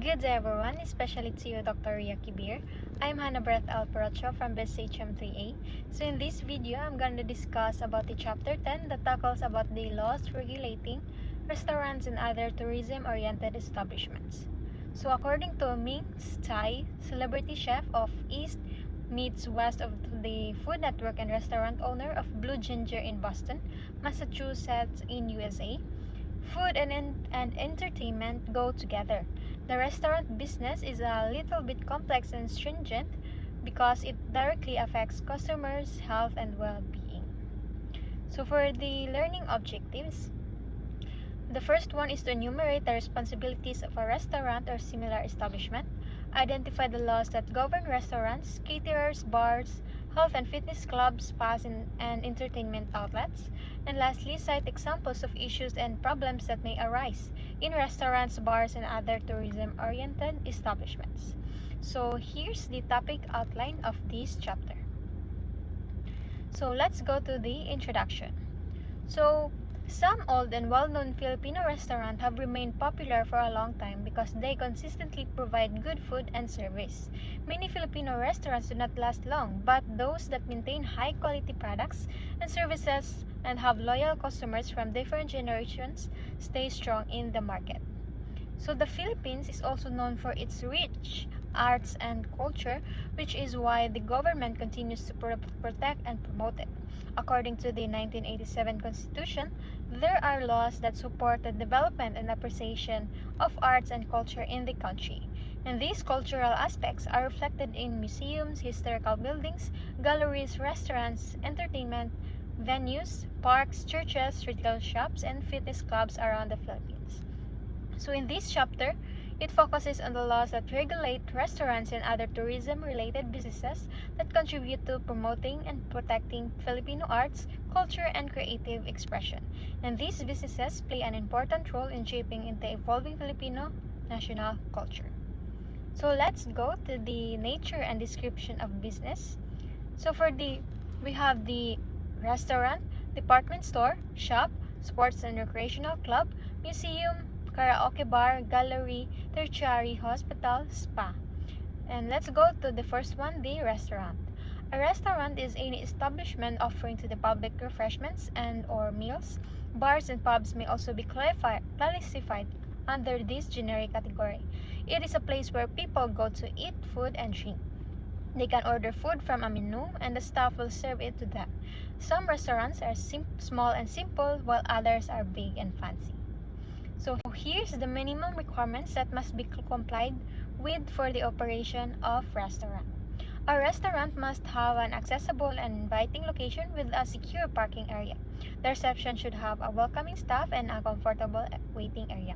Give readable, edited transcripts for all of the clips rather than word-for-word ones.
Good day everyone, especially to you Dr. Ria Kibir. I'm Hanna Perocho from BSHM3A. So in this video, I'm going to discuss about the chapter 10 that tackles about the laws regulating restaurants and other tourism-oriented establishments. So according to Ming Tsai, celebrity chef of East meets West of the Food Network and restaurant owner of Blue Ginger in Boston, Massachusetts in USA, food and entertainment go together. The restaurant business is a little bit complex and stringent because it directly affects customers' health and well-being. So for the learning objectives, the first one is to enumerate the responsibilities of a restaurant or similar establishment, identify the laws that govern restaurants, caterers, bars, health and fitness clubs, spas, and entertainment outlets, and lastly, cite examples of issues and problems that may arise in restaurants, bars, and other tourism-oriented establishments. So here's the topic outline of this chapter. So let's go to the introduction. So some old and well-known Filipino restaurants have remained popular for a long time because they consistently provide good food and service. Many Filipino restaurants do not last long, but those that maintain high-quality products and services and have loyal customers from different generations stay strong in the market. So the Philippines is also known for its rich arts and culture, which is why the government continues to protect and promote it. According to the 1987 Constitution, there are laws that support the development and appreciation of arts and culture in the country. And these cultural aspects are reflected in museums, historical buildings, galleries, restaurants, entertainment venues, parks, churches, retail shops, and fitness clubs around the Philippines. So in this chapter, it focuses on the laws that regulate restaurants and other tourism-related businesses that contribute to promoting and protecting Filipino arts, culture, and creative expression. And these businesses play an important role in shaping the evolving Filipino national culture. So let's go to the nature and description of business. So we have the restaurant, department store, shop, sports and recreational club, museum, karaoke bar, gallery, tertiary, hospital, spa. And let's go to the first one, the restaurant. A restaurant is any establishment offering to the public refreshments and or meals. Bars and pubs may also be classified under this generic category. It is a place where people go to eat food and drink. They can order food from a menu and the staff will serve it to them. Some restaurants are small and simple while others are big and fancy. So here's the minimum requirements that must be complied with for the operation of restaurant. A restaurant must have an accessible and inviting location with a secure parking area. The reception should have a welcoming staff and a comfortable waiting area.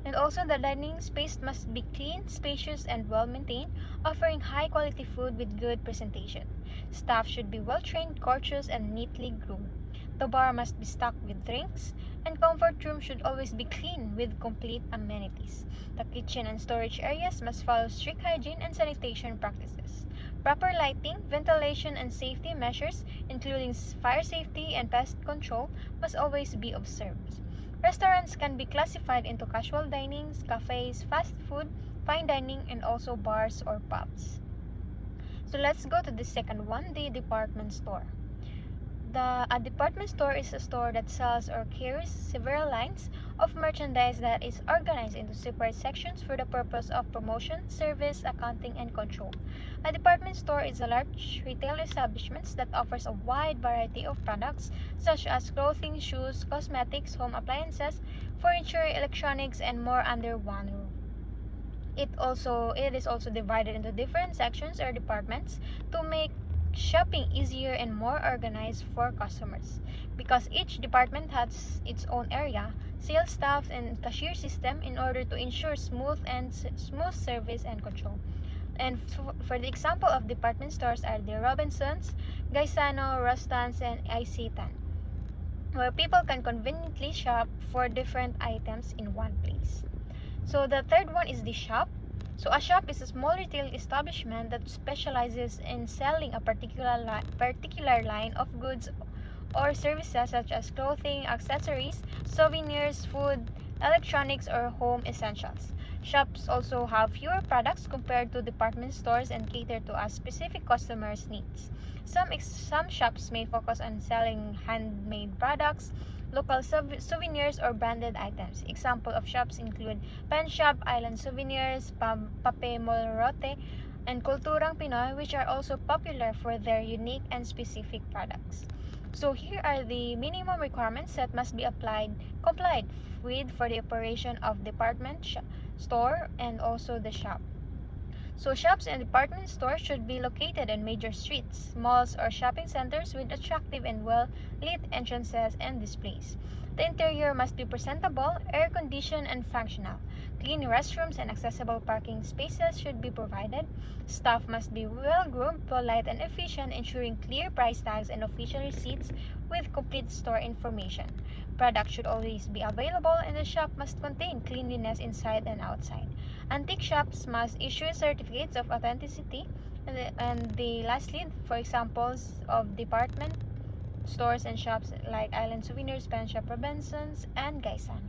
And also the dining space must be clean, spacious, and well-maintained, offering high-quality food with good presentation. Staff should be well-trained, courteous, and neatly groomed. The bar must be stocked with drinks, and comfort room should always be clean with complete amenities. The kitchen and storage areas must follow strict hygiene and sanitation practices. Proper lighting, ventilation, and safety measures, including fire safety and pest control, must always be observed. Restaurants can be classified into casual dining, cafes, fast food, fine dining, and also bars or pubs. So let's go to the second one, the department store. A department store is a store that sells or carries several lines of merchandise that is organized into separate sections for the purpose of promotion, service, accounting, and control. A department store is a large retail establishment that offers a wide variety of products such as clothing, shoes, cosmetics, home appliances, furniture, electronics, and more under one roof. It is also divided into different sections or departments to make shopping easier and more organized for customers. Because each department has its own area, sales staff, and cashier system in order to ensure smooth service and control. And for the example of department stores are the Robinsons, Gaisano, Rostans, and Isitan, where people can conveniently shop for different items in one place. So the third one is the shop. So a shop is a small retail establishment that specializes in selling a particular line of goods or services such as clothing, accessories, souvenirs, food, electronics, or home essentials. Shops also have fewer products compared to department stores and cater to a specific customer's needs. Some shops may focus on selling handmade products, local souvenirs, or branded items. Example of shops include Pen Shop, Island Souvenirs, Pape Molorote, and Kulturang Pinoy, which are also popular for their unique and specific products. So here are the minimum requirements that must be complied with for the operation of department store and also the shop. So shops and department stores should be located in major streets, malls, or shopping centers with attractive and well-lit entrances and displays. The interior must be presentable, air-conditioned, and functional. Clean restrooms and accessible parking spaces should be provided. Staff must be well-groomed, polite, and efficient, ensuring clear price tags and official receipts with complete store information. Products should always be available, and the shop must contain cleanliness inside and outside. Antique shops must issue certificates of authenticity. Lastly, for examples of department stores and shops like Island Souvenirs, Pen Shop Robinsons, and Gaisan.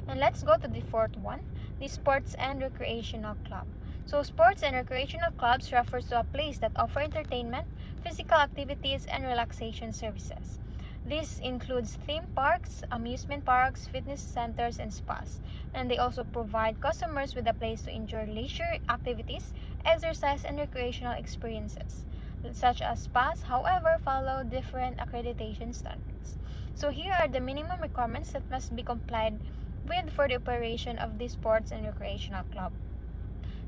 And let's go to the fourth one, the sports and recreational club. So sports and recreational clubs refers to a place that offer entertainment, physical activities, and relaxation services. This includes theme parks, amusement parks, fitness centers, and spas. And they also provide customers with a place to enjoy leisure activities, exercise, and recreational experiences, such as spas, however, follow different accreditation standards. So here are the minimum requirements that must be complied with for the operation of the sports and recreational club.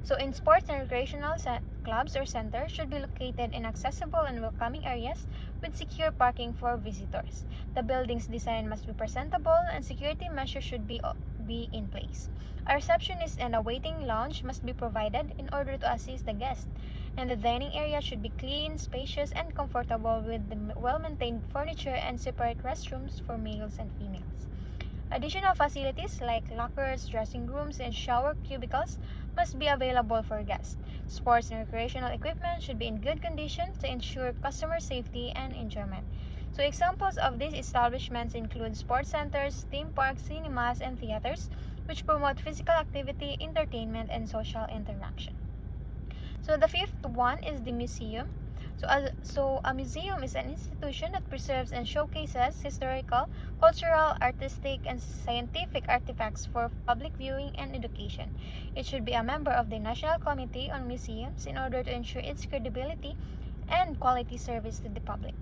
So in sports and recreational clubs or centers should be located in accessible and welcoming areas with secure parking for visitors. The building's design must be presentable and security measures should be in place. A receptionist and a waiting lounge must be provided in order to assist the guests. And the dining area should be clean, spacious, and comfortable with the well-maintained furniture and separate restrooms for males and females. Additional facilities like lockers, dressing rooms, and shower cubicles must be available for guests. Sports and recreational equipment should be in good condition to ensure customer safety and enjoyment. So examples of these establishments include sports centers, theme parks, cinemas, and theaters, which promote physical activity, entertainment, and social interaction. So the fifth one is the museum. So a museum is an institution that preserves and showcases historical, cultural, artistic, and scientific artifacts for public viewing and education. It should be a member of the National Committee on Museums in order to ensure its credibility and quality service to the public.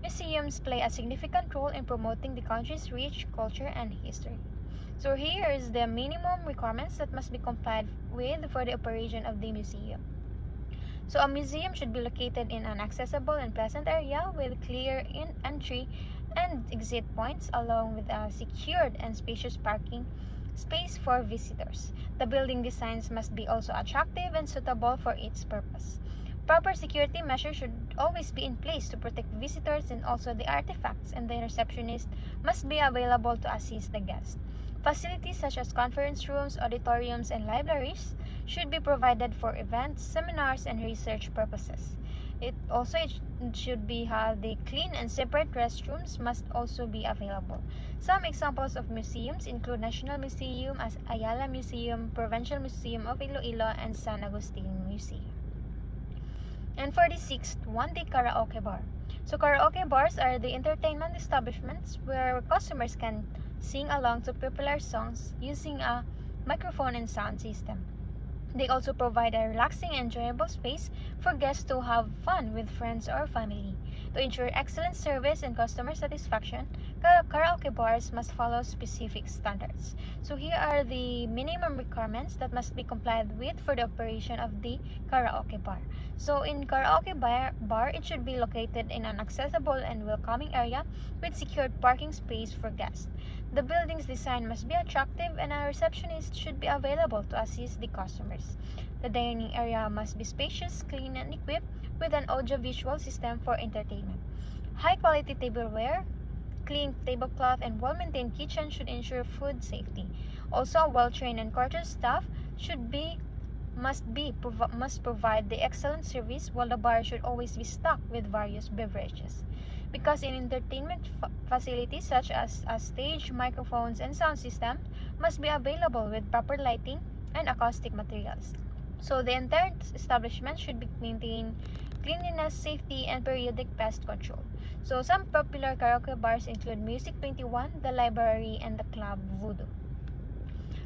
Museums play a significant role in promoting the country's rich culture and history. So here is the minimum requirements that must be complied with for the operation of the museum. So a museum should be located in an accessible and pleasant area with clear entry and exit points, along with a secured and spacious parking space for visitors. The building designs must be also attractive and suitable for its purpose. Proper security measures should always be in place to protect visitors and also the artifacts, and the receptionist must be available to assist the guests. Facilities such as conference rooms, auditoriums, and libraries should be provided for events, seminars, and research purposes. It should have the clean and separate restrooms must also be available. Some examples of museums include National Museum, Ayala Museum, Provincial Museum of Iloilo, and San Agustin Museum. And for the sixth one, the karaoke bar. So karaoke bars are the entertainment establishments where customers can sing along to popular songs using a microphone and sound system. They also provide a relaxing and enjoyable space for guests to have fun with friends or family. To ensure excellent service and customer satisfaction, karaoke bars must follow specific standards. So here are the minimum requirements that must be complied with for the operation of the karaoke bar. So in karaoke bar, it should be located in an accessible and welcoming area with secured parking space for guests. The building's design must be attractive, and a receptionist should be available to assist the customers. The dining area must be spacious, clean, and equipped with an audiovisual system for entertainment. High-quality tableware, clean tablecloth, and well-maintained kitchen should ensure food safety. Also, a well-trained and courteous staff must provide the excellent service, while the bar should always be stocked with various beverages. Because in entertainment facilities such as a stage, microphones, and sound system must be available with proper lighting, and acoustic materials. So the entire establishment should be maintain cleanliness, safety, and periodic pest control. So some popular karaoke bars include Music 21, the Library, and the Club Voodoo.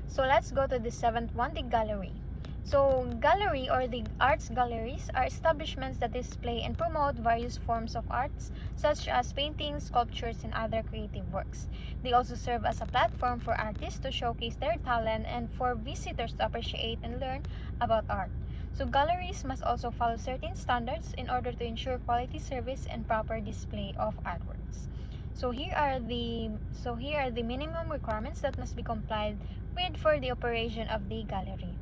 So let's go to the seventh one, the gallery. So gallery or the arts galleries are establishments that display and promote various forms of arts such as paintings, sculptures, and other creative works. They also serve as a platform for artists to showcase their talent and for visitors to appreciate and learn about art. So galleries must also follow certain standards in order to ensure quality service and proper display of artworks. So here are the minimum requirements that must be complied with for the operation of the gallery.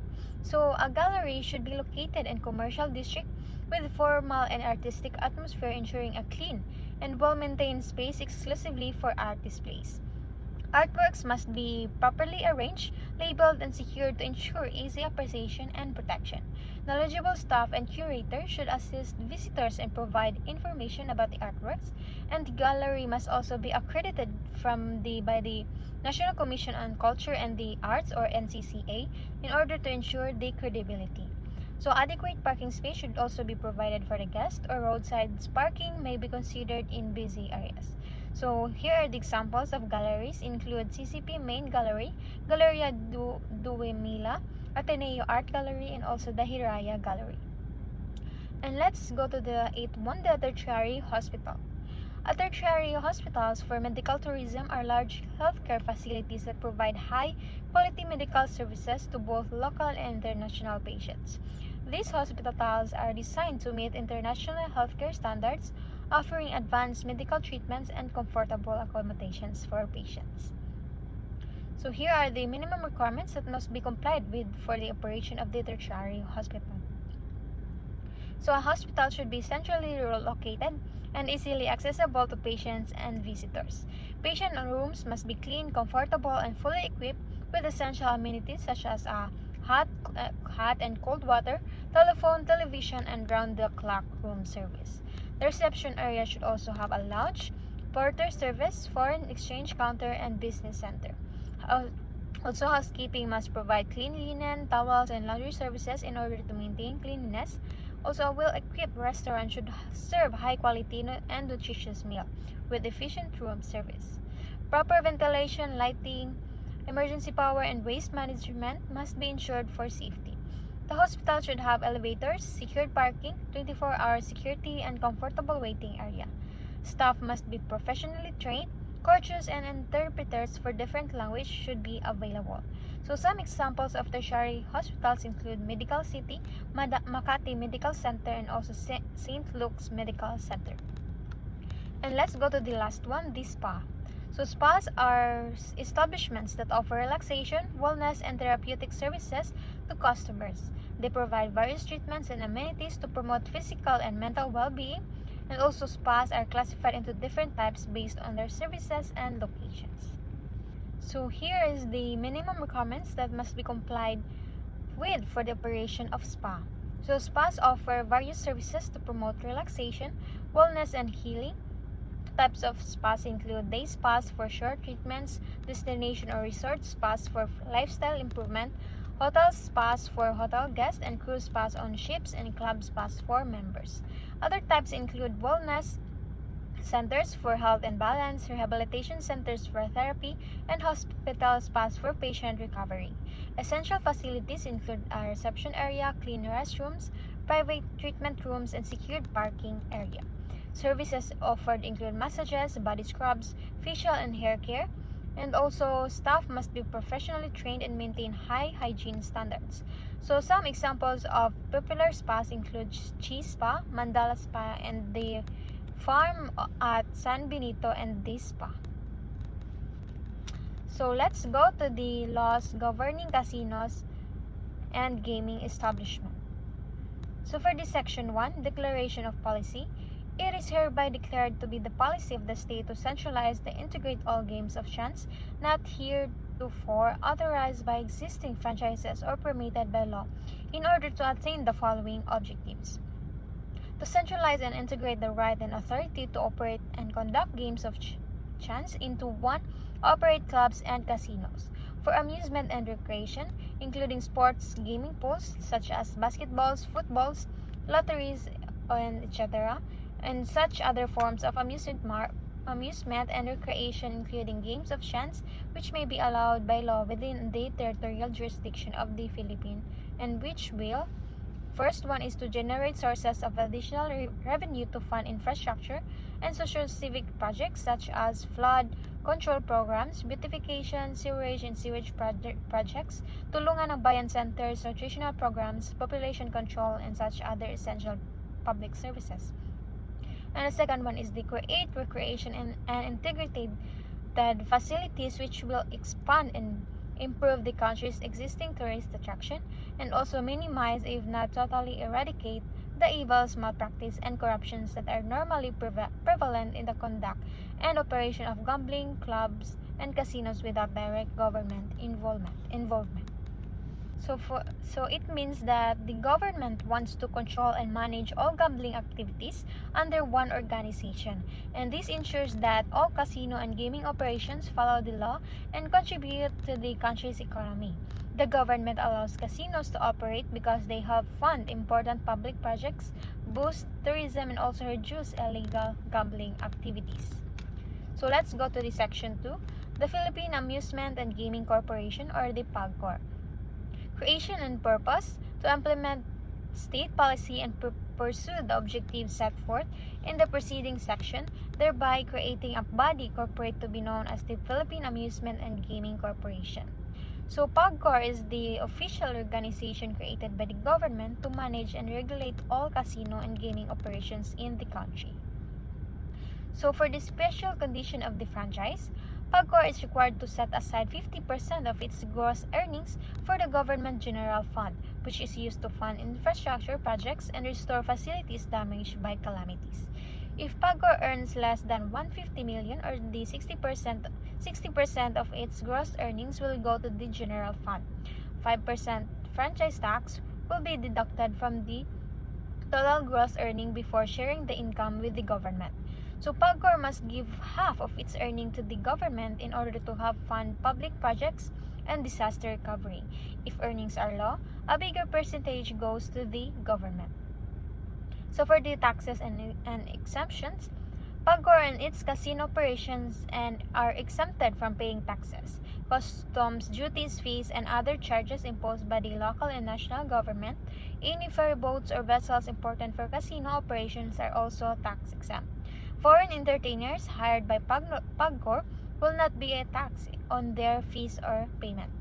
So a gallery should be located in commercial district with formal and artistic atmosphere, ensuring a clean and well-maintained space exclusively for art displays. Artworks must be properly arranged, labeled, and secured to ensure easy appreciation and protection. Knowledgeable staff and curators should assist visitors and provide information about the artworks, and the gallery must also be accredited by the National Commission on Culture and the Arts or NCCA in order to ensure the credibility. So adequate parking space should also be provided for the guests, or roadside parking may be considered in busy areas. So here are the examples of galleries include CCP Main Gallery, Galleria Duemila, Ateneo Art Gallery, and also the Hiraya Gallery. And let's go to the eighth one, the tertiary hospital. Tertiary hospitals for medical tourism are large healthcare facilities that provide high-quality medical services to both local and international patients. These hospitals are designed to meet international healthcare standards, offering advanced medical treatments and comfortable accommodations for patients. So here are the minimum requirements that must be complied with for the operation of the tertiary hospital. So a hospital should be centrally located and easily accessible to patients and visitors. Patient rooms must be clean, comfortable, and fully equipped with essential amenities such as hot and cold water, telephone, television, and round-the-clock room service. The reception area should also have a lounge, porter service, foreign exchange counter, and business center. Also, housekeeping must provide clean linen, towels, and laundry services in order to maintain cleanliness. Also, a well-equipped restaurant should serve high-quality and nutritious meal with efficient room service. Proper ventilation, lighting, emergency power, and waste management must be ensured for safety. The hospital should have elevators, secured parking, 24-hour security, and comfortable waiting area. Staff must be professionally trained. Coaches and interpreters for different languages should be available. So some examples of tertiary hospitals include Medical City, Makati Medical Center, and also St. Luke's Medical Center. And let's go to the last one, the spa. So spas are establishments that offer relaxation, wellness, and therapeutic services to customers. They provide various treatments and amenities to promote physical and mental well-being. And also spas are classified into different types based on their services and locations. So here is the minimum requirements that must be complied with for the operation of spa. So spas offer various services to promote relaxation, wellness, and healing. Types of spas include day spas for short treatments, destination or resort spas for lifestyle improvement, hotel spas for hotel guests, and cruise spas on ships, and club spas for members. Other types include wellness centers for health and balance, rehabilitation centers for therapy, and hospital spas for patient recovery. Essential facilities include a reception area, clean restrooms, private treatment rooms, and secured parking area. Services offered include massages, body scrubs, facial and hair care, and also staff must be professionally trained and maintain high hygiene standards. So some examples of popular spas include Cheese Spa, Mandala Spa, and the Farm at San Benito and Day Spa. So let's go to the laws governing casinos and gaming establishment. So for this section 1, Declaration of Policy, it is hereby declared to be the policy of the state to centralize and integrate all games of chance not heretofore authorized by existing franchises or permitted by law in order to attain the following objectives. To centralize and integrate the right and authority to operate and conduct games of chance into one, operate clubs and casinos. For amusement and recreation, including sports gaming pools such as basketballs, footballs, lotteries, and etc., and such other forms of amusement and recreation, including games of chance, which may be allowed by law within the territorial jurisdiction of the Philippines, and which will: first one is to generate sources of additional revenue to fund infrastructure and social-civic projects such as flood control programs, beautification, sewerage and sewage projects, tulungan ng bayan centers, nutritional programs, population control, and such other essential public services. And the second one is the create recreation and integrated facilities which will expand and improve the country's existing tourist attraction and also minimize, if not totally eradicate, the evils, malpractice, and corruptions that are normally prevalent in the conduct and operation of gambling clubs and casinos without direct government involvement. So it means that the government wants to control and manage all gambling activities under one organization, and this ensures that all casino and gaming operations follow the law and contribute to the country's economy. The government allows casinos to operate because they help fund important public projects, boost tourism, and also reduce illegal gambling activities. So let's go to the section 2, the Philippine Amusement and Gaming Corporation, or the PAGCOR. Creation and purpose: to implement state policy and pursue the objectives set forth in the preceding section, thereby creating a body corporate to be known as the Philippine Amusement and Gaming Corporation. So PAGCOR is the official organization created by the government to manage and regulate all casino and gaming operations in the country. So for the special condition of the franchise, PAGCOR is required to set aside 50% of its gross earnings for the Government General Fund, which is used to fund infrastructure projects and restore facilities damaged by calamities. If PAGCOR earns less than 150 million, or the 60% of its gross earnings will go to the General Fund. 5% franchise tax will be deducted from the total gross earning before sharing the income with the government. So PAGCOR must give half of its earning to the government in order to help fund public projects and disaster recovery. If earnings are low, a bigger percentage goes to the government. So for the taxes and exemptions, PAGCOR and its casino operations are exempted from paying taxes, customs, duties, fees, and other charges imposed by the local and national government. Any ferry boats or vessels important for casino operations are also tax exempt. Foreign entertainers hired by PAGCOR will not be a tax on their fees or payment.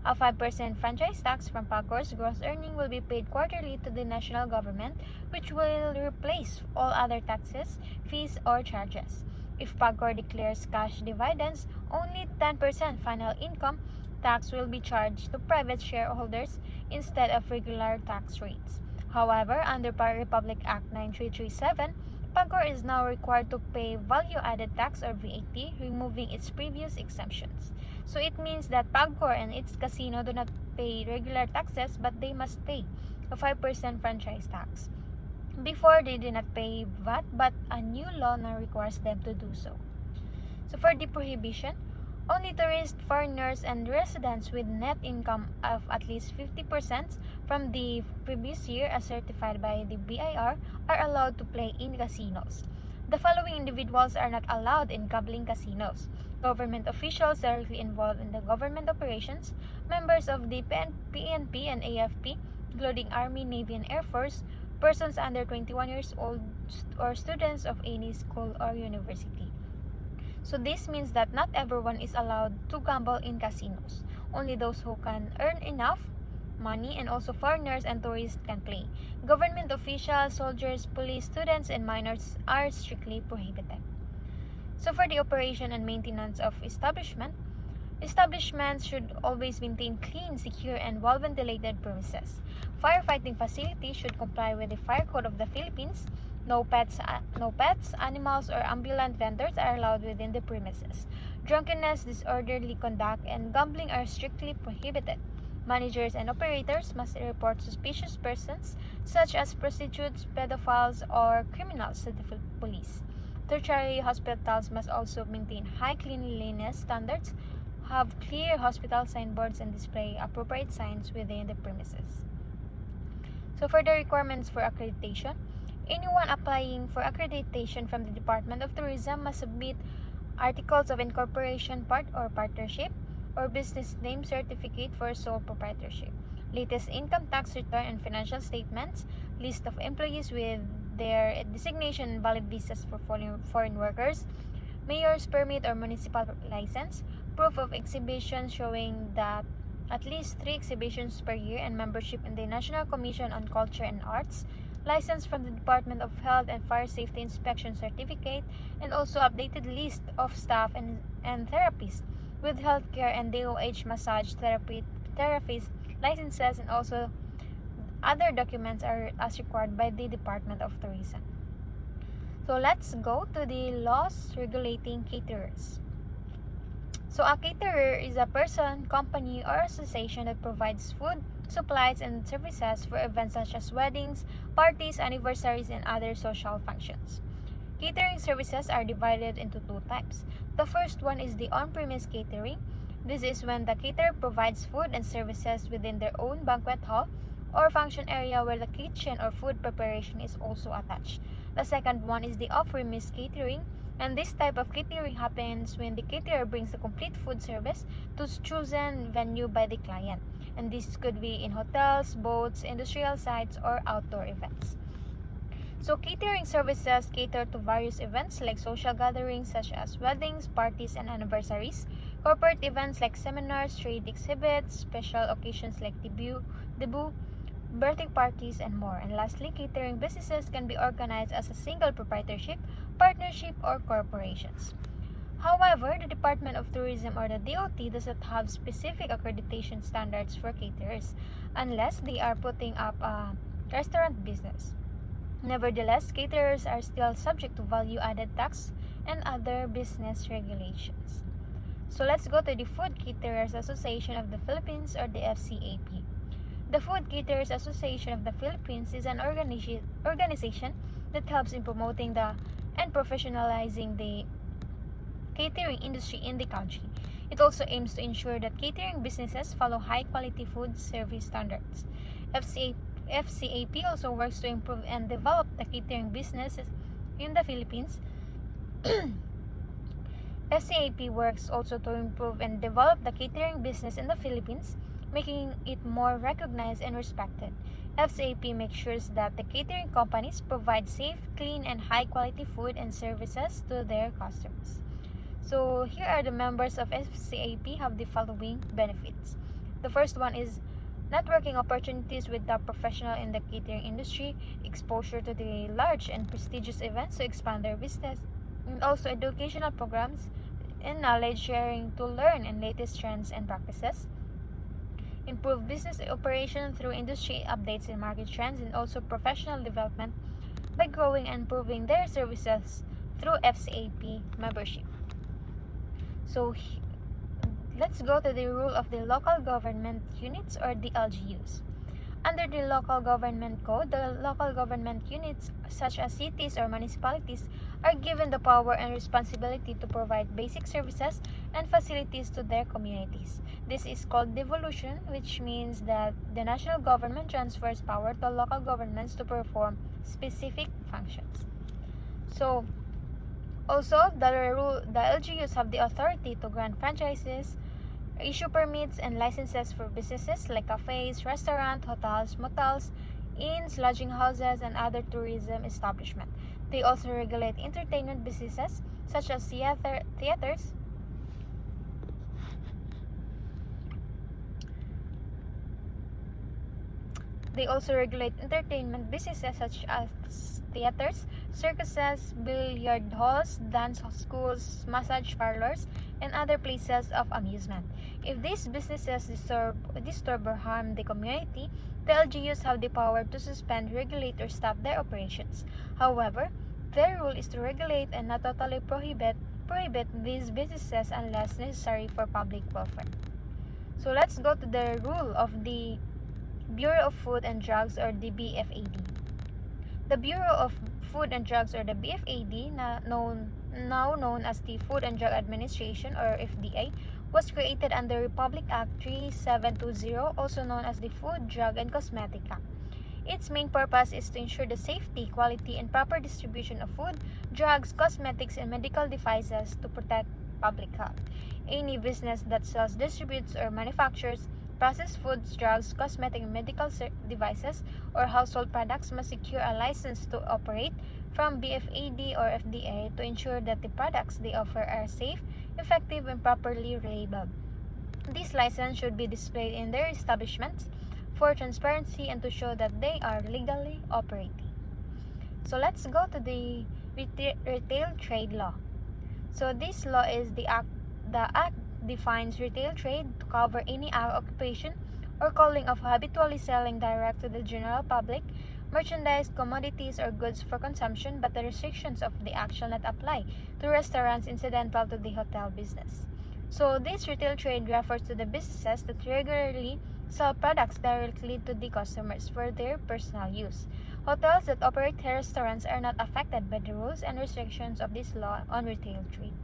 A 5% franchise tax from PAGCOR's gross earning will be paid quarterly to the national government, which will replace all other taxes, fees, or charges. If PAGCOR declares cash dividends, only 10% final income tax will be charged to private shareholders instead of regular tax rates. However, under Republic Act 9337, PAGCOR is now required to pay value-added tax, or VAT, removing its previous exemptions. So it means that PAGCOR and its casino do not pay regular taxes, but they must pay a 5% franchise tax. Before, they did not pay VAT, but a new law now requires them to do so. So for the prohibition, only tourists, foreigners, and residents with net income of at least 50% from the previous year, as certified by the BIR, are allowed to play in casinos. The following individuals are not allowed in gambling casinos: government officials directly involved in the government operations, members of the PNP and AFP, including Army, Navy, and Air Force, persons under 21 years old, or students of any school or university. So this means that not everyone is allowed to gamble in casinos. Only those who can earn enough money, and also foreigners and tourists, can play. Government officials, soldiers, police, students, and minors are strictly prohibited. So for the operation and maintenance of establishments should always maintain clean, secure, and well-ventilated premises. Firefighting facilities should comply with the Fire Code of the Philippines. No pets, animals, or ambulant vendors are allowed within the premises. Drunkenness, disorderly conduct, and gambling are strictly prohibited. Managers and operators must report suspicious persons, such as prostitutes, pedophiles, or criminals, to the police. Tertiary hospitals must also maintain high cleanliness standards. have clear hospital signboards and display appropriate signs within the premises. So for the requirements for accreditation, anyone applying for accreditation from the Department of Tourism must submit articles of incorporation, part or partnership, or business name certificate for sole proprietorship, latest income tax return and financial statements, list of employees with their designation and valid visas for foreign workers, mayor's permit or municipal license, proof of exhibition showing that at least 3 exhibitions per year and membership in the National Commission on Culture and Arts, license from the Department of Health and Fire Safety Inspection certificate, and also updated list of staff and therapists with healthcare and DOH massage therapist licenses, and also other documents are as required by the Department of Tourism. So let's go to the laws regulating caterers. So a caterer is a person, company, or association that provides food, supplies, and services for events such as weddings, parties, anniversaries, and other social functions. Catering services are divided into 2 types. The first one is the on-premise catering. This is when the caterer provides food and services within their own banquet hall or function area where the kitchen or food preparation is also attached. The second one is the off-premise catering, and this type of catering happens when the caterer brings the complete food service to chosen venue by the client, and this could be in hotels, boats, industrial sites, or outdoor events. So catering services cater to various events like social gatherings such as weddings, parties, and anniversaries, corporate events like seminars, trade exhibits, special occasions like debut, birthday parties, and more. And lastly, catering businesses can be organized as a single proprietorship, partnership, or corporations. However, the Department of Tourism or the DOT does not have specific accreditation standards for caterers unless they are putting up a restaurant business. Nevertheless, caterers are still subject to value-added tax and other business regulations. So let's go to the Food Caterers Association of the Philippines, or the FCAP. The Food Caterers Association of the Philippines is an organization that helps in promoting and professionalizing the catering industry in the country. It also aims to ensure that catering businesses follow high-quality food service standards. FCAP also works to improve and develop the catering businesses in the Philippines. FCAP works also to improve and develop the catering business in the Philippines, making it more recognized and respected. FCAP makes sure that the catering companies provide safe, clean, and high-quality food and services to their customers. So here are the members of FCAP have the following benefits. The first one is networking opportunities with top professionals in the catering industry, exposure to the large and prestigious events to expand their business, and also educational programs and knowledge sharing to learn and latest trends and practices. Improve business operation through industry updates and market trends, and also professional development by growing and improving their services through FCAP membership. So let's go to the rule of the local government units, or the LGUs. Under the local government code, the local government units such as cities or municipalities are given the power and responsibility to provide basic services and facilities to their communities. This is called devolution, which means that the national government transfers power to local governments to perform specific functions. So also, the LGUs have the authority to grant franchises, issue permits and licenses for businesses like cafes, restaurants, hotels, motels, inns, lodging houses, and other tourism establishments. They also regulate entertainment businesses such as theaters, circuses, billiard halls, dance schools, massage parlors, and other places of amusement. If these businesses disturb or harm the community, the LGUs have the power to suspend, regulate, or stop their operations. However, their role is to regulate and not totally prohibit these businesses unless necessary for public welfare. So let's go to the rule of the Bureau of Food and Drugs, or the BFAD. The Bureau of Food and Drugs, or the BFAD, now known as the Food and Drug Administration, or FDA, was created under Republic Act 3720, also known as the Food, Drug, and Cosmetic Act. Its main purpose is to ensure the safety, quality, and proper distribution of food, drugs, cosmetics, and medical devices to protect public health. Any business that sells, distributes, or manufactures processed foods, drugs, cosmetic, and medical devices, or household products must secure a license to operate from BFAD or FDA to ensure that the products they offer are safe, effective, and properly labeled. This license should be displayed in their establishments for transparency and to show that they are legally operating. So let's go to the retail trade law. So this law is the act defines retail trade to cover any occupation or calling of habitually selling direct to the general public merchandise, commodities, or goods for consumption, but the restrictions of the act shall not apply to restaurants incidental to the hotel business. So this retail trade refers to the businesses that regularly sell products directly to the customers for their personal use. Hotels that operate restaurants are not affected by the rules and restrictions of this law on retail trade.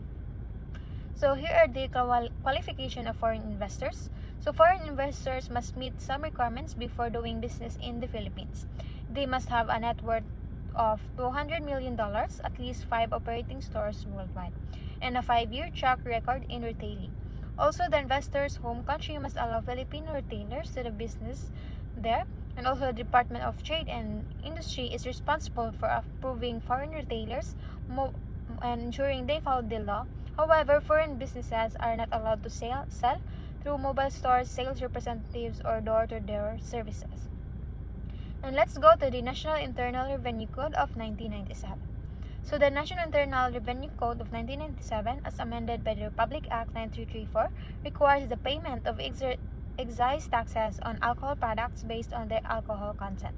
So here are the qualification of foreign investors. So foreign investors must meet some requirements before doing business in the Philippines. They must have a net worth of $200 million, at least 5 operating stores worldwide, and a 5-year track record in retailing. Also, the investor's home country must allow Filipino retailers to do business there, and also the Department of Trade and Industry is responsible for approving foreign retailers and ensuring they follow the law. However, foreign businesses are not allowed to sell through mobile stores, sales representatives, or door-to-door services. And let's go to the National Internal Revenue Code of 1997. So the National Internal Revenue Code of 1997, as amended by the Republic Act 9334, requires the payment of excise taxes on alcohol products based on their alcohol content.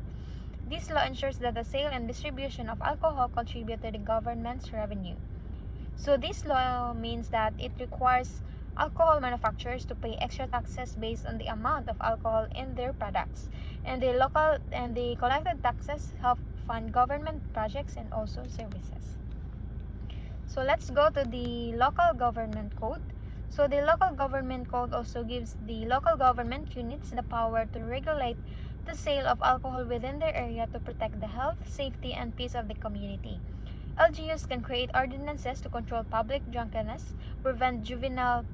This law ensures that the sale and distribution of alcohol contribute to the government's revenue. So this law means that it requires alcohol manufacturers to pay extra taxes based on the amount of alcohol in their products, and the collected taxes help fund government projects and also services. So let's go to the Local Government Code. So the Local Government Code also gives the local government units the power to regulate the sale of alcohol within their area to protect the health, safety, and peace of the community. LGUs can create ordinances to control public drunkenness, prevent juvenile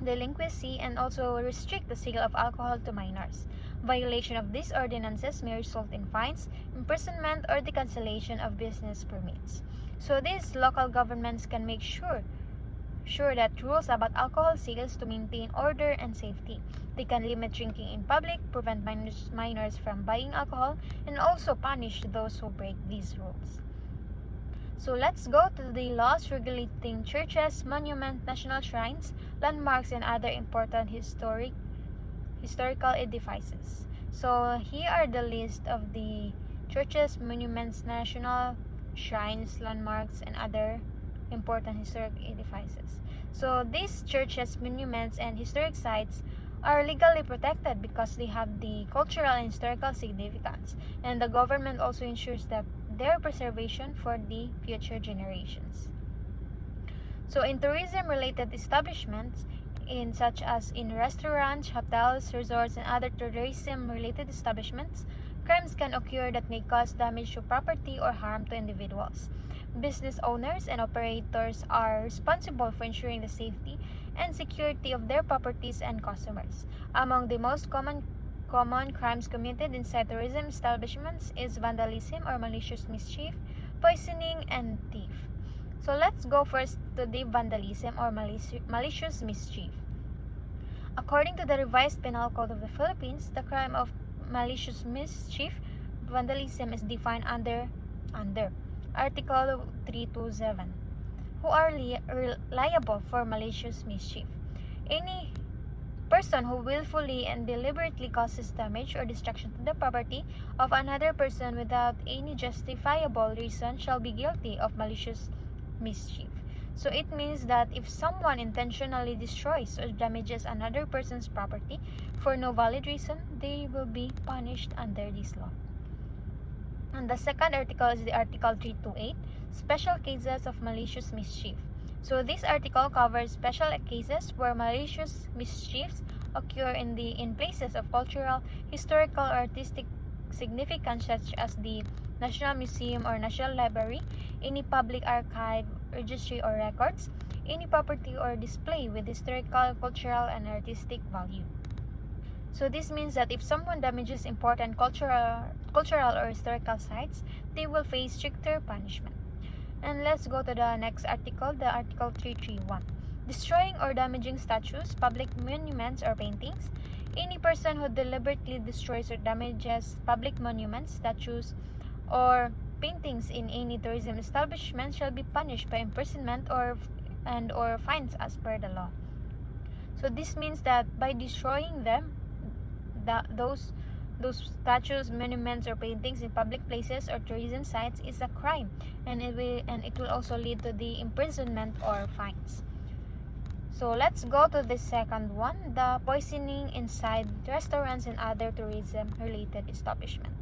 delinquency, and also restrict the sale of alcohol to minors. Violation of these ordinances may result in fines, imprisonment, or the cancellation of business permits. So these local governments can make sure that rules about alcohol sales to maintain order and safety. They can limit drinking in public, prevent minors from buying alcohol, and also punish those who break these rules. So let's go to the laws regulating churches, monuments, national shrines, landmarks, and other important historical edifices. So here are the list of the churches, monuments, national shrines, landmarks, and other important historic edifices. So these churches, monuments, and historic sites are legally protected because they have the cultural and historical significance, and the government also ensures that their preservation for the future generations. So in tourism-related establishments, such as in restaurants, hotels, resorts, and other tourism-related establishments, crimes can occur that may cause damage to property or harm to individuals. Business owners and operators are responsible for ensuring the safety and security of their properties and customers. Among the most common crimes committed inside tourism establishments is vandalism or malicious mischief, poisoning, and theft. So let's go first to the vandalism or malicious mischief. According to the revised Penal Code of the Philippines, the crime of malicious mischief, vandalism, is defined under Article 327. Who are liable for malicious mischief? Any person who willfully and deliberately causes damage or destruction to the property of another person without any justifiable reason shall be guilty of malicious mischief. So it means that if someone intentionally destroys or damages another person's property for no valid reason, they will be punished under this law. And the second article is the Article 328, Special Cases of Malicious Mischief. So this article covers special cases where malicious mischiefs occur in places of cultural, historical, or artistic significance such as the National Museum or National Library, any public archive, registry or records, any property or display with historical, cultural, and artistic value. So this means that if someone damages important cultural or historical sites, they will face stricter punishment. And let's go to the next article, the Article 331. Destroying or damaging statues, public monuments, or paintings. Any person who deliberately destroys or damages public monuments, statues, or paintings in any tourism establishment shall be punished by imprisonment or fines as per the law. So this means that by destroying them, those statues, monuments, or paintings in public places or tourism sites is a crime, and it will also lead to the imprisonment or fines. So let's go to the second one, the poisoning inside restaurants and other tourism-related establishments.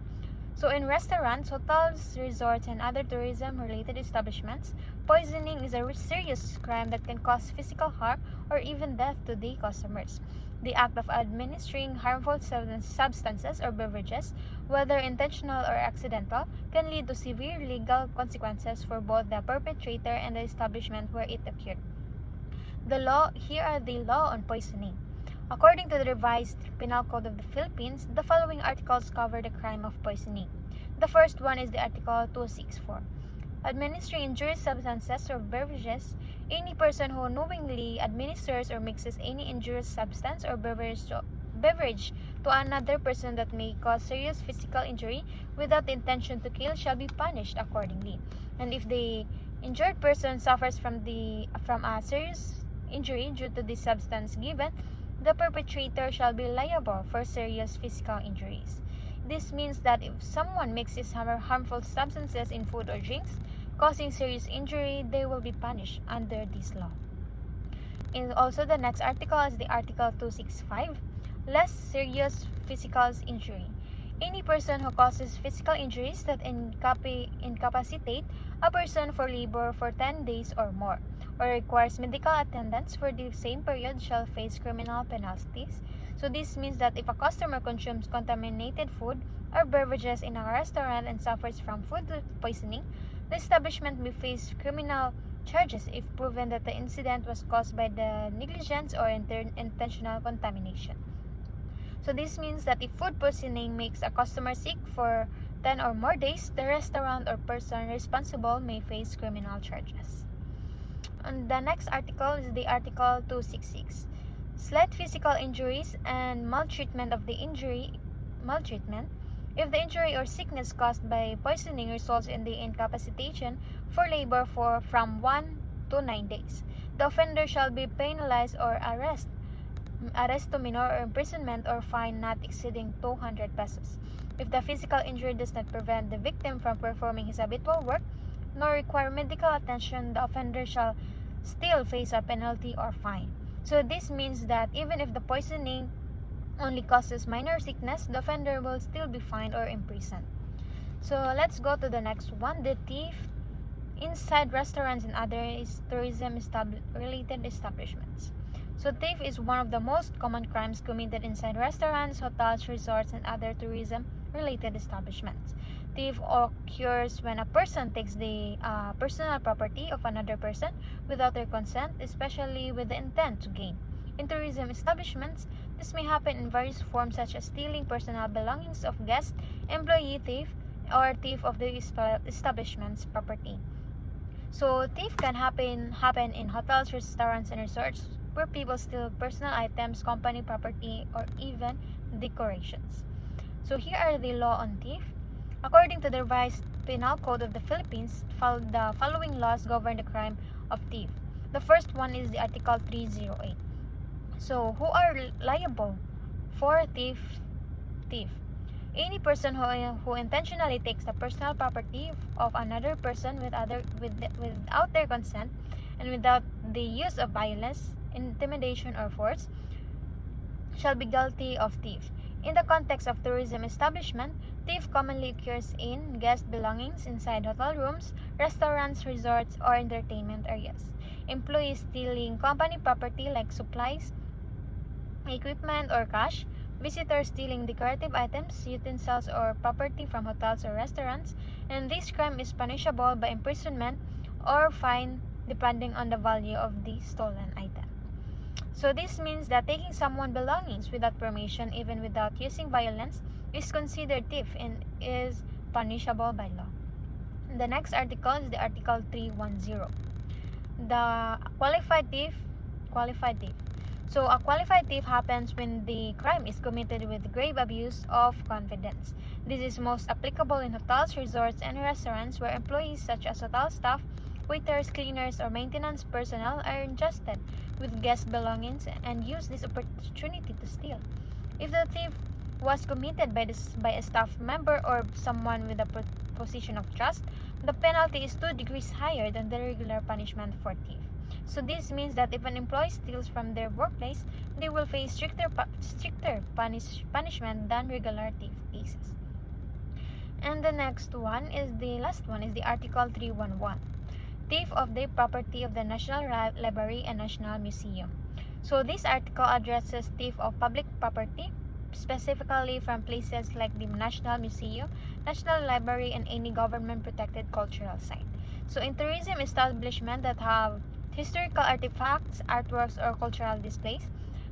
So in restaurants, hotels, resorts, and other tourism-related establishments, poisoning is a serious crime that can cause physical harm or even death to the customers. The act of administering harmful substances or beverages, whether intentional or accidental, can lead to severe legal consequences for both the perpetrator and the establishment where it occurred. Here are the law on poisoning. According to the revised Penal Code of the Philippines, the following articles cover the crime of poisoning. The first one is the Article 264. Administering injurious substances or beverages. Any person who knowingly administers or mixes any injurious substance or beverage to another person that may cause serious physical injury without the intention to kill shall be punished accordingly. And if the injured person suffers from a serious injury due to the substance given, the perpetrator shall be liable for serious physical injuries. This means that if someone mixes harmful substances in food or drinks, causing serious injury, they will be punished under this law. And also the next article is the Article 265, less serious physical injury. Any person who causes physical injuries that incapacitate a person for labor for 10 days or more, or requires medical attendance for the same period shall face criminal penalties. So this means that if a customer consumes contaminated food or beverages in a restaurant and suffers from food poisoning, the establishment may face criminal charges if proven that the incident was caused by the negligence or intentional contamination. So this means that if food poisoning makes a customer sick for 10 or more days, the restaurant or person responsible may face criminal charges. And the next article is the Article 266. Slight physical injuries and maltreatment of the maltreatment. If the injury or sickness caused by poisoning results in the incapacitation for labor from 1 to 9 days, the offender shall be penalized or arrest to minor or imprisonment or fine not exceeding 200 pesos. If the physical injury does not prevent the victim from performing his habitual work, nor require medical attention, the offender shall still face a penalty or fine. So this means that even if the poisoning only causes minor sickness, the offender will still be fined or imprisoned. So let's go to the next one, the thief inside restaurants and other tourism-related establishments. So theft is one of the most common crimes committed inside restaurants, hotels, resorts, and other tourism-related establishments. Theft occurs when a person takes the personal property of another person without their consent, especially with the intent to gain. In tourism establishments, this may happen in various forms such as stealing personal belongings of guests, employee theft, or theft of the establishment's property. So theft can happen in hotels, restaurants, and resorts where people steal personal items, company property, or even decorations. So here are the law on theft. According to the revised Penal Code of the Philippines, the following laws govern the crime of theft. The first one is the Article 308. So who are liable for theft? Any person who intentionally takes the personal property of another person without their consent and without the use of violence, intimidation, or force shall be guilty of theft. In the context of tourism establishment, theft commonly occurs in guest belongings inside hotel rooms, restaurants, resorts, or entertainment areas. employees stealing company property like supplies, equipment, or cash, visitors stealing decorative items, utensils, or property from hotels or restaurants, and this crime is punishable by imprisonment or fine depending on the value of the stolen item. So this means that taking someone's belongings without permission, even without using violence, is considered theft and is punishable by law. The next article is the Article 310. The qualified thief. So a qualified thief happens when the crime is committed with grave abuse of confidence. This is most applicable in hotels, resorts, and restaurants where employees such as hotel staff, waiters, cleaners, or maintenance personnel are entrusted with guest belongings and use this opportunity to steal. If the thief was committed by a staff member or someone with a position of trust, the penalty is 2 degrees higher than the regular punishment for thief. So this means that if an employee steals from their workplace, they will face stricter punishment than regular thief cases. And the next one is the last one is the Article 311. Thief of the property of the National Library and National Museum. So this article addresses thief of public property, specifically from places like the National Museum, National Library, and any government-protected cultural site. So in tourism establishments that have historical artifacts, artworks, or cultural displays,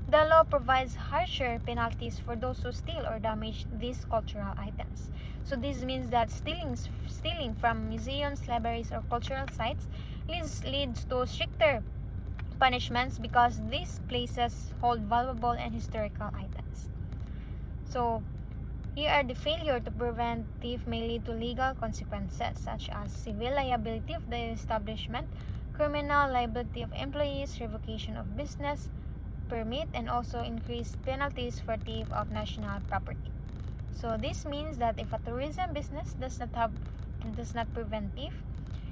the law provides harsher penalties for those who steal or damage these cultural items. So this means that stealing from museums, libraries, or cultural sites leads to stricter punishments because these places hold valuable and historical items. So here are the failure to prevent thief may lead to legal consequences such as civil liability of the establishment, criminal liability of employees, revocation of business permit, and also increased penalties for thief of national property. So this means that if a tourism business does not prevent thief,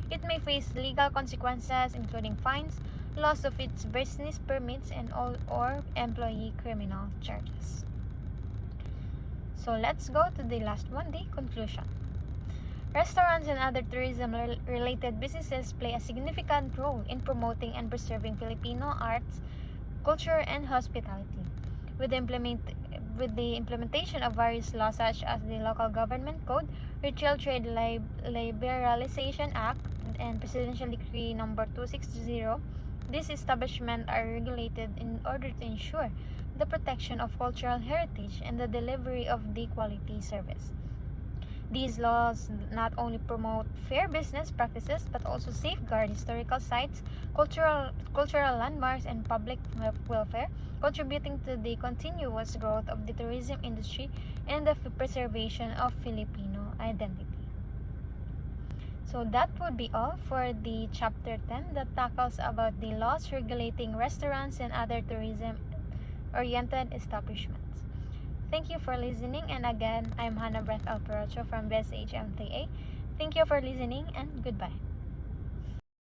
it may face legal consequences including fines, loss of its business permits, and or employee criminal charges. So let's go to the last one, the conclusion. Restaurants and other tourism-related businesses play a significant role in promoting and preserving Filipino arts, culture, and hospitality. With the implementation of various laws such as the Local Government Code, Retail Trade Liberalization Act, and Presidential Decree No. 260, these establishments are regulated in order to ensure the protection of cultural heritage and the delivery of the quality service. These laws not only promote fair business practices but also safeguard historical sites, cultural landmarks, and public welfare, contributing to the continuous growth of the tourism industry and the preservation of Filipino identity. So that would be all for the chapter 10 that tackles about the laws regulating restaurants and other tourism-oriented establishments. Thank you for listening, and again, I'm Hanna from BSHM 3A. Thank you for listening, and goodbye.